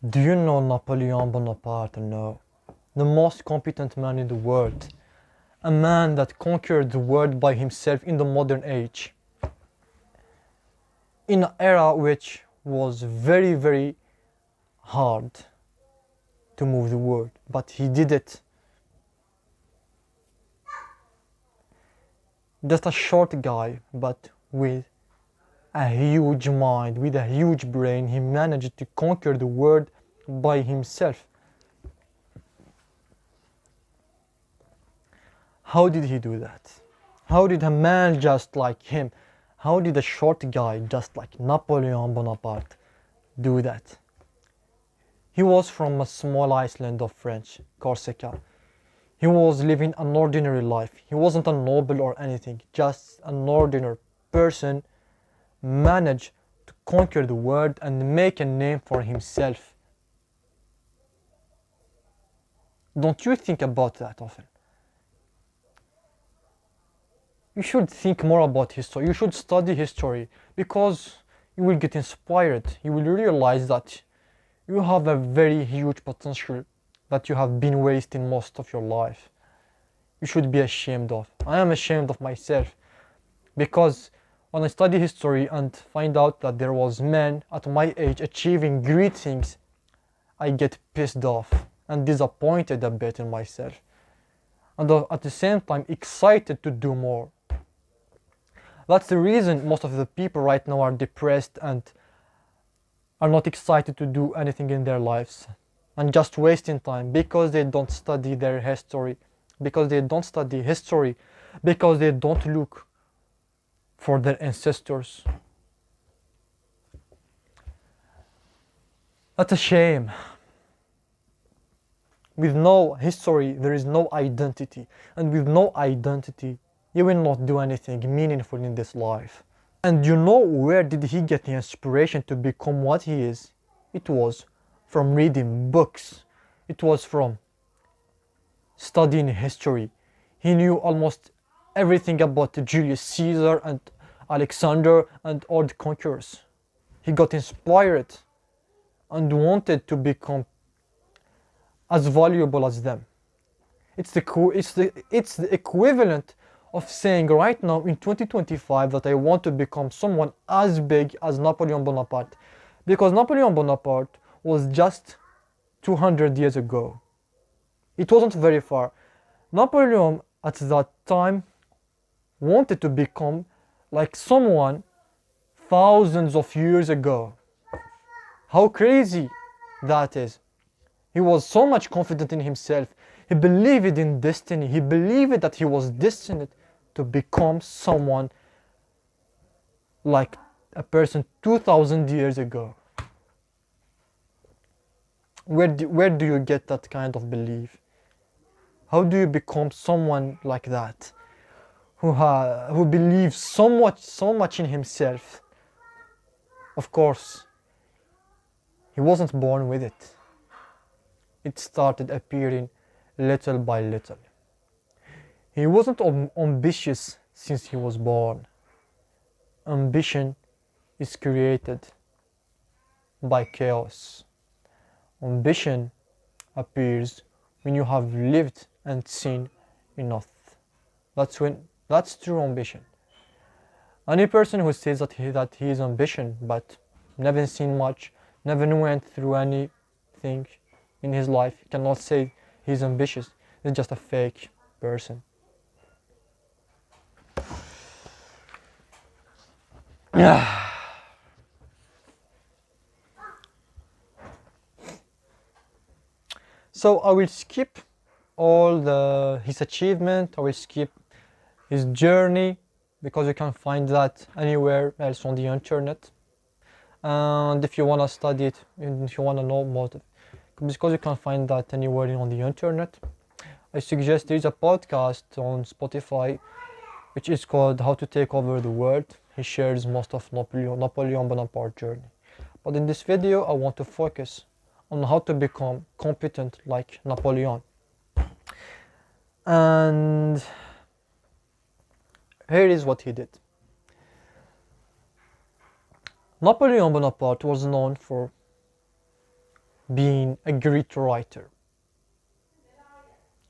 Do you know Napoleon Bonaparte? No. The most competent man in the world. A man that conquered the world by himself in the modern age. In an era which was very, very hard to move the world. But he did it. Just a short guy, but with a huge mind, with a huge brain, he managed to conquer the world by himself. How did he do that? How did a man just like him, how did a short guy just like Napoleon Bonaparte do that? He was from a small island of French, Corsica. He was living an ordinary life. He wasn't a noble or anything, just an ordinary person managed to conquer the world and make a name for himself. Don't you think about that often? You should think more about history. You should study history because you will get inspired. You will realize that you have a very huge potential that you have been wasting most of your life. You should be ashamed of. I am ashamed of myself because when I study history and find out that there was men at my age achieving great things, I get pissed off and disappointed a bit in myself. And at the same time excited to do more. That's the reason most of the people right now are depressed and are not excited to do anything in their lives and just wasting time because they don't study their history, because they don't study history, because they don't look for their ancestors. That's a shame. With no history, there is no identity, and with no identity, you will not do anything meaningful in this life. And you know where did he get the inspiration to become what he is? It was from reading books. It was from studying history. He knew almost everything about Julius Caesar and Alexander and all the conquerors. He got inspired and wanted to become as valuable as them. It's the equivalent of saying right now in 2025 that I want to become someone as big as Napoleon Bonaparte, because Napoleon Bonaparte was just 200 years ago. It wasn't very far. Napoleon at that time wanted to become like someone thousands of years ago. How crazy that is. He was so much confident in himself. He believed in destiny. He believed that he was destined to become someone like a person 2000 years ago. Where do you get that kind of belief? How do you become someone like that, who believes so much in himself? Of course, he wasn't born with it. It started appearing little by little. He wasn't ambitious since he was born. Ambition is created by chaos. Ambition appears when you have lived and seen enough. That's true ambition. Any person who says that he is ambition but never seen much, never went through anything in his life, cannot say he's ambitious. He's just a fake person. So I will skip his achievement. I will skip his journey because you can find that anywhere else on the internet. And if you want to study it, and if you want to know more, because you can find that anywhere on the internet, I suggest there is a podcast on Spotify which is called How to Take Over the World. He shares most of Napoleon Bonaparte journey. But in this video, I want to focus on how to become competent like Napoleon. And here is what he did. Napoleon Bonaparte was known for being a great writer.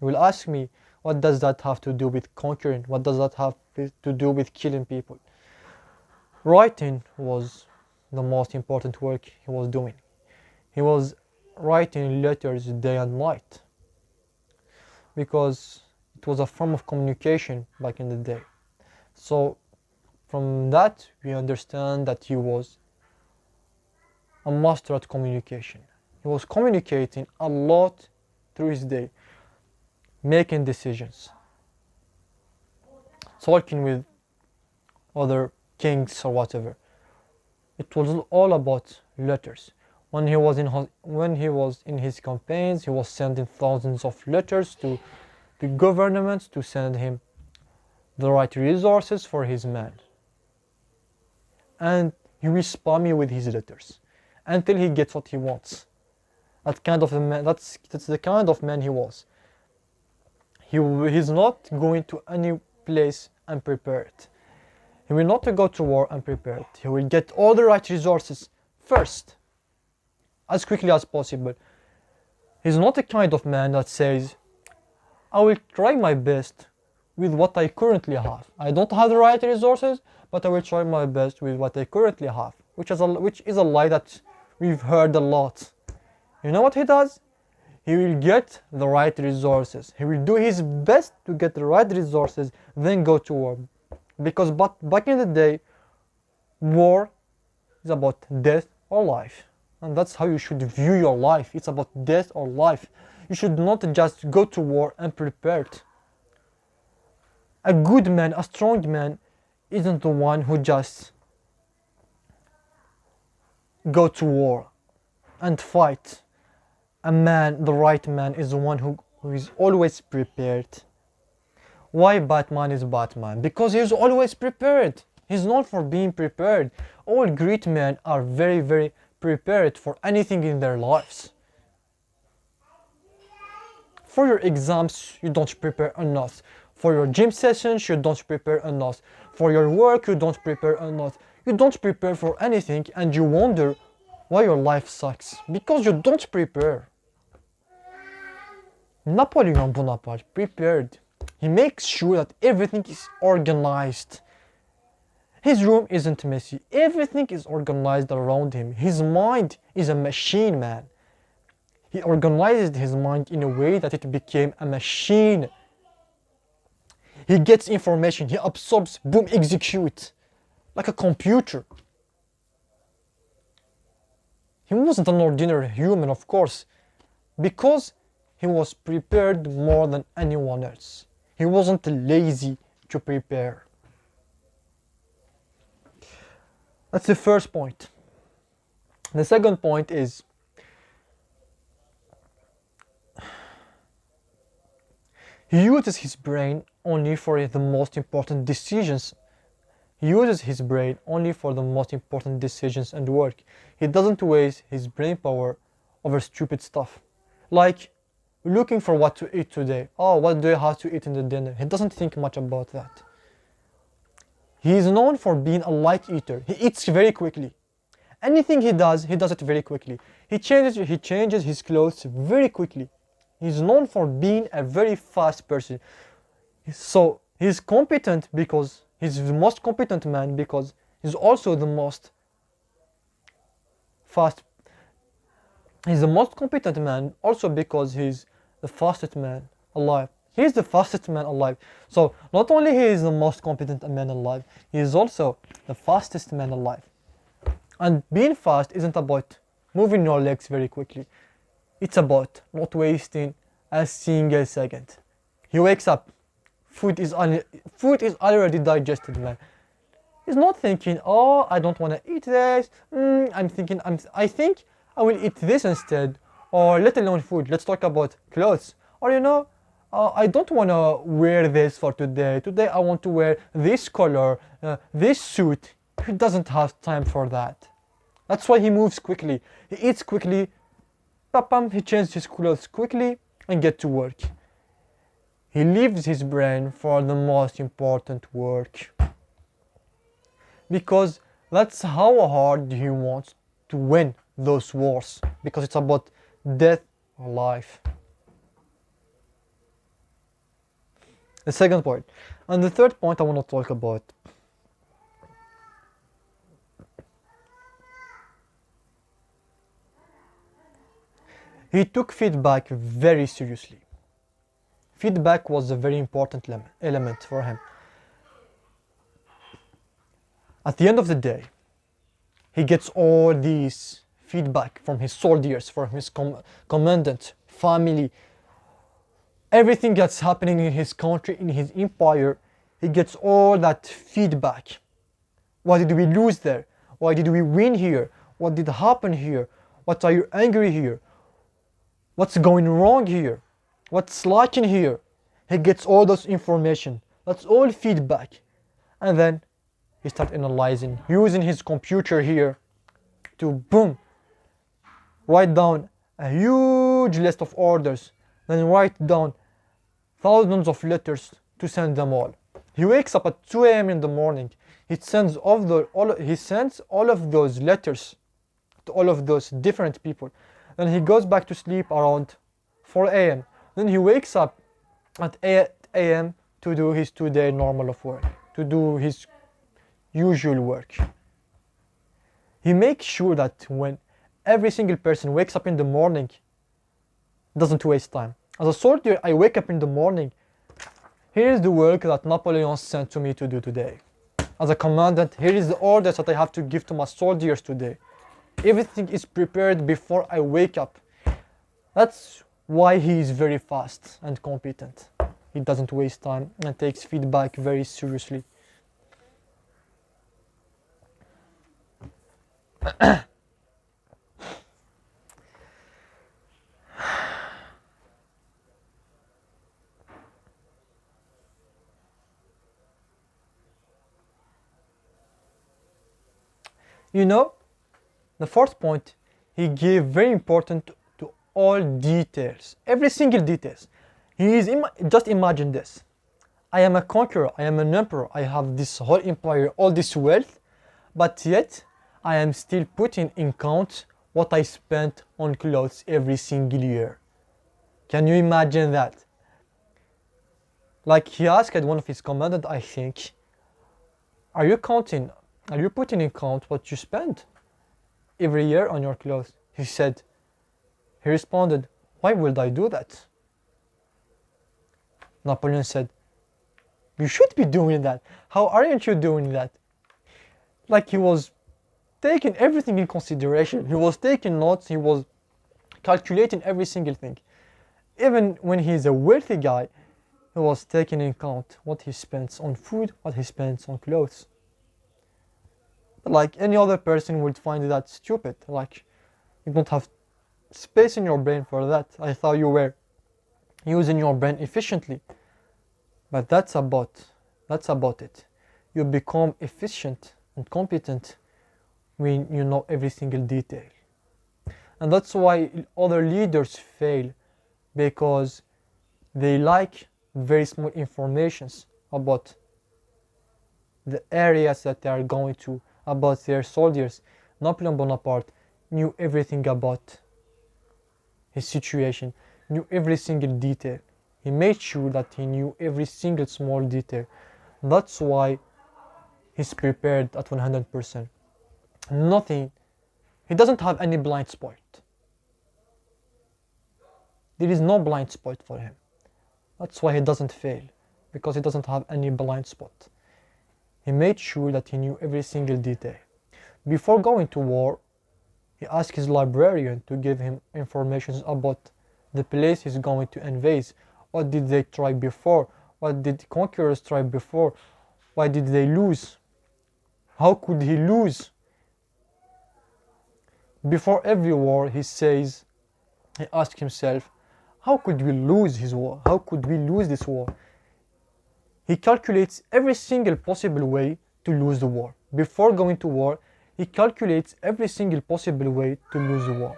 You will ask me, what does that have to do with conquering? What does that have to do with killing people? Writing was the most important work he was doing. He was writing letters day and night because it was a form of communication back in the day. So from that we understand that he was a master at communication. He was communicating a lot through his day, making decisions, talking with other kings or whatever. It was all about letters. When he was in his campaigns, he was sending thousands of letters to the government to send him the right resources for his men. And he will spam you with his letters until he gets what he wants. That kind of a man, that's the kind of man he was. He's not going to any place unprepared. He will not go to war unprepared. He will get all the right resources first, as quickly as possible. He's not the kind of man that says, I will try my best with what I currently have. I don't have the right resources, but I will try my best with what I currently have, which is a lie that we've heard a lot. You know what he does? He will get the right resources. He will do his best to get the right resources, then go to war. Because back in the day, war is about death or life. And that's how you should view your life. It's about death or life. You should not just go to war unprepared. A good man, a strong man, isn't the one who just go to war and fight. A man, the right man, is the one who is always prepared. Why Batman is Batman? Because he's always prepared. He's known for being prepared. All great men are very, very prepared for anything in their lives. For your exams, you don't prepare enough. For your gym sessions, you don't prepare enough. For your work, you don't prepare enough. You don't prepare for anything and you wonder why your life sucks. Because you don't prepare. Napoleon Bonaparte prepared. He makes sure that everything is organized. His room isn't messy. Everything is organized around him. His mind is a machine, man. He organized his mind in a way that it became a machine. He gets information, he absorbs, boom, execute. Like a computer. He wasn't an ordinary human, of course, because he was prepared more than anyone else. He wasn't lazy to prepare. That's the first point. The second point is he uses his brain only for the most important decisions. He uses his brain only for the most important decisions and work. He doesn't waste his brain power over stupid stuff. Like looking for what to eat today. Oh, what do I have to eat in the dinner? He doesn't think much about that. He is known for being a light eater. He eats very quickly. Anything he does it very quickly. He changes his clothes very quickly. He's known for being a very fast person. So he's competent because he's the most competent man because he's also the most fast. He's the most competent man also because he's the fastest man alive. He's the fastest man alive. So not only he is the most competent man alive, he is also the fastest man alive. And being fast isn't about moving your legs very quickly. It's about not wasting a single second. He wakes up, food is already digested, man. He's not thinking, oh, I don't want to eat this. I think I will eat this instead. Or let alone food, let's talk about clothes. Or I don't want to wear this for today. Today I want to wear this color, this suit. He doesn't have time for that. That's why he moves quickly. He eats quickly. He changes his clothes quickly and get to work. He leaves his brain for the most important work. Because that's how hard he wants to win those wars. Because it's about death or life. The second point. And the third point I want to talk about. He took feedback very seriously. Feedback was a very important element for him. At the end of the day, he gets all these feedback from his soldiers, from his commandant, family, everything that's happening in his country, in his empire. He gets all that feedback. Why did we lose there? Why did we win here? What did happen here? What are you angry here? What's going wrong here? What's lacking here? He gets all those information. That's all feedback. And then he starts analyzing, using his computer here to boom, write down a huge list of orders, then write down thousands of letters to send them all. He wakes up at 2 a.m. in the morning. He sends all of those letters to all of those different people. Then he goes back to sleep around 4 a.m. Then he wakes up at 8 a.m. to do his 2-day normal of work, to do his usual work. He makes sure that when every single person wakes up in the morning, doesn't waste time. As a soldier, I wake up in the morning. Here is the work that Napoleon sent to me to do today. As a commandant, here is the orders that I have to give to my soldiers today. Everything is prepared before I wake up. That's why he is very fast and competent. He doesn't waste time and takes feedback very seriously. You know, the fourth point, he gave very important to all details, every single details. Just imagine this. I am a conqueror, I am an emperor, I have this whole empire, all this wealth, but yet I am still putting in count what I spent on clothes every single year. Can you imagine that? Like he asked one of his commandants, I think, are you putting in count what you spend every year on your clothes? He responded, why would I do that? Napoleon said, you should be doing that. How aren't you doing that? Like he was taking everything in consideration. He was taking notes, he was calculating every single thing. Even when he's a wealthy guy, he was taking in account what he spends on food, what he spends on clothes. Like any other person would find that stupid. Like you don't have space in your brain for that. I thought you were using your brain efficiently. But that's about it. You become efficient and competent when you know every single detail. And that's why other leaders fail, because they like very small informations about the areas that they are going to, about their soldiers. Napoleon Bonaparte knew everything about his situation, knew every single detail. He made sure that he knew every single small detail. That's why he's prepared at 100%. Nothing, he doesn't have any blind spot. There is no blind spot for him. That's why he doesn't fail, because he doesn't have any blind spot. He made sure that he knew every single detail. Before going to war, he asked his librarian to give him information about the place he's going to invade. What did they try before? What did conquerors try before? Why did they lose? How could he lose? Before every war, he asked himself, how could we lose his war? How could we lose this war? He calculates every single possible way to lose the war. Before going to war, he calculates every single possible way to lose the war.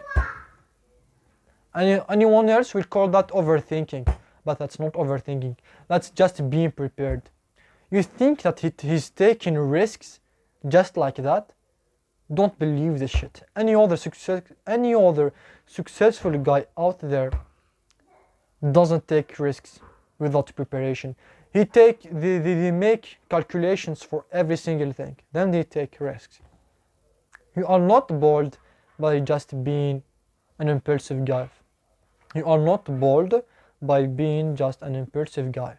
Anyone else will call that overthinking, but that's not overthinking. That's just being prepared. You think that he's taking risks just like that? Don't believe this shit. Any other successful guy out there doesn't take risks without preparation. They make calculations for every single thing, then they take risks. You are not bold by just being an impulsive guy. You are not bold by being just an impulsive guy.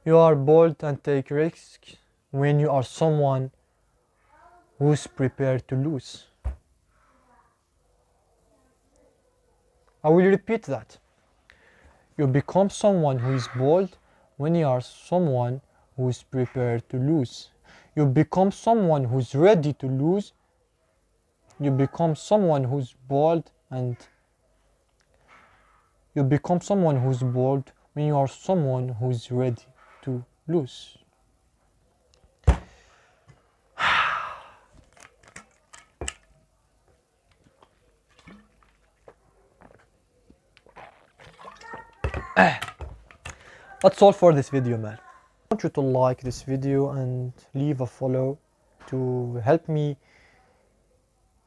You are bold and take risks when you are someone who's prepared to lose. I will repeat that. You become someone who is bold when you are someone who is prepared to lose. You become someone who's ready to lose. You become someone who's bold, and you become someone who's bold when you are someone who's ready to lose. That's all for this video, man. I want you to like this video and leave a follow to help me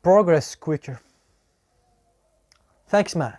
progress quicker. Thanks, man.